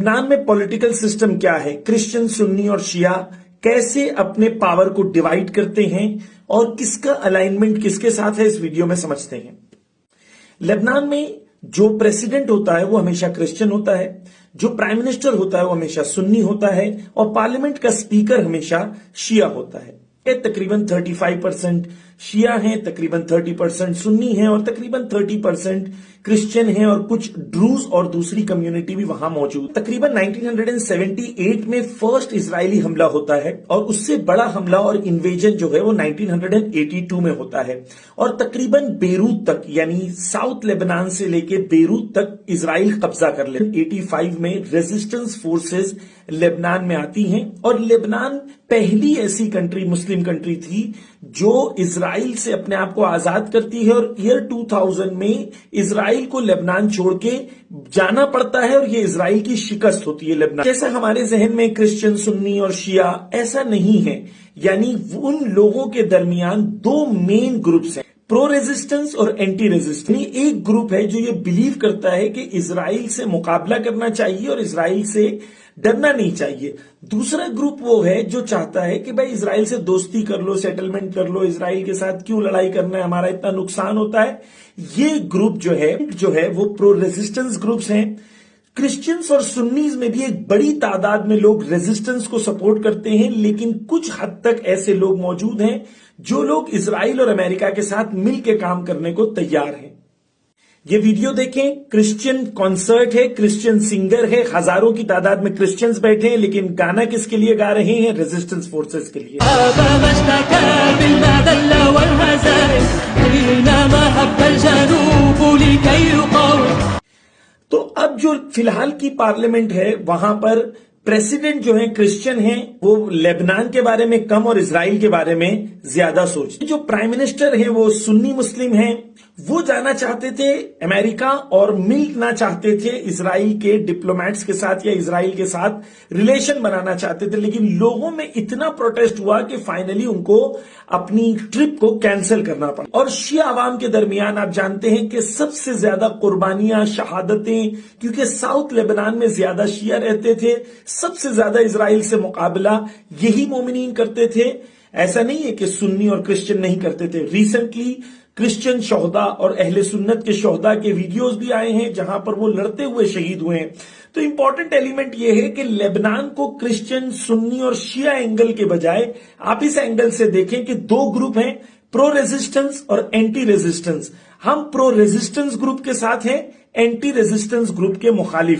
Lebanon में political system क्या है, क्रिश्चियन, सुन्नी और शिया कैसे अपने पावर को डिवाइड करते हैं और किसका अलाइनमेंट किसके साथ है, इस वीडियो में समझते हैं। लेबनान में जो प्रेसिडेंट होता है वो हमेशा क्रिश्चियन होता है, जो प्राइम मिनिस्टर होता है वो हमेशा सुन्नी होता है और पार्लियामेंट का स्पीकर हमेशा शिया होता है। तकरीबन 35% शिया हैं, तकरीबन 30% सुन्नी हैं और तकरीबन 30% क्रिश्चियन हैं और कुछ ड्रूज और दूसरी कम्युनिटी भी वहां मौजूद। तकरीबन 1978 में फर्स्ट इजरायली हमला होता है और उससे बड़ा हमला और इन्वेजन जो है वो 1982 में होता है और तकरीबन बेरूत तक यानी साउथ लेबनान से लेके बेरूत तक इजराइल कब्जा कर ले। 85 में रेजिस्टेंस फोर्सेस लेबनान में आती हैं और लेबनान पहली ऐसी कंट्री, मुस्लिम कंट्री थी जो इजराइल से अपने आप को आजाद करती है और ईयर 2000 में इजराइल को लेबनान छोड़ के जाना पड़ता है और ये इजराइल की शिकस्त होती है लेबनान। जैसा हमारे जहन में क्रिश्चियन, सुन्नी और शिया, ऐसा नहीं है। यानी उन लोगों के दरमियान दो मेन ग्रुप्स हैं, प्रो रेजिस्टेंस और एंटी रेजिस्टेंस। एक ग्रुप है जो ये बिलीव करता है कि इजराइल से मुकाबला करना चाहिए और इजराइल से डरना नहीं चाहिए। दूसरा ग्रुप वो है जो चाहता है कि भाई इजराइल से दोस्ती कर लो, सेटलमेंट कर लो, इजराइल के साथ क्यों लड़ाई करना है, हमारा इतना नुकसान होता है। ये ग्रुप जो है वो प्रो रेजिस्टेंस ग्रुप्स हैं। क्रिश्चियंस और सुन्नीज में भी एक बड़ी तादाद में लोग रेजिस्टेंस को सपोर्ट करते हैं, लेकिन कुछ हद तक ऐसे लोग मौजूद हैं जो लोग इजराइल और अमेरिका के साथ मिलकर काम करने को तैयार हैं। ये वीडियो देखें, क्रिश्चियन कॉन्सर्ट है, क्रिश्चियन सिंगर है, हजारों की तादाद में क्रिश्चियंस बैठे हैं, लेकिन गाना किसके लिए गा रहे हैं? रेजिस्टेंस फोर्सेस के लिए। तो अब जो फिलहाल की पार्लियामेंट है वहां पर प्रेसिडेंट जो है क्रिश्चियन है, वो लेबनान के बारे में कम और इजराइल के बारे में ज्यादा सोचते। जो प्राइम मिनिस्टर है वो सुन्नी मुस्लिम है, वो जाना चाहते थे अमेरिका और मिलना चाहते थे इजराइल के डिप्लोमेट्स के साथ या इजराइल के साथ रिलेशन बनाना चाहते थे, लेकिन लोगों में इतना प्रोटेस्ट हुआ कि फाइनली उनको अपनी ट्रिप को कैंसिल करना पड़ा। और शिया अवाम के दरमियान आप जानते हैं कि सबसे ज्यादा कुर्बानियां, शहादतें, क्योंकि साउथ लेबनान में ज्यादा शिया रहते थे, सबसे ज्यादा इजराइल से मुकाबला यही मोमिनीन करते थे। ऐसा नहीं है कि सुन्नी और क्रिश्चियन नहीं करते थे। रिसेंटली क्रिश्चियन शोहदा और अहले सुन्नत के शोहदा के वीडियोस भी आए हैं जहां पर वो लड़ते हुए शहीद हुए हैं। तो इंपॉर्टेंट एलिमेंट ये है कि लेबनान को क्रिश्चियन, सुन्नी और शिया एंगल के बजाय आप इस एंगल से देखें कि दो ग्रुप हैं, प्रो रेजिस्टेंस और एंटी रेजिस्टेंस। हम प्रो रेजिस्टेंस ग्रुप के साथ हैं, एंटी रेजिस्टेंस ग्रुप के मुखालिफ।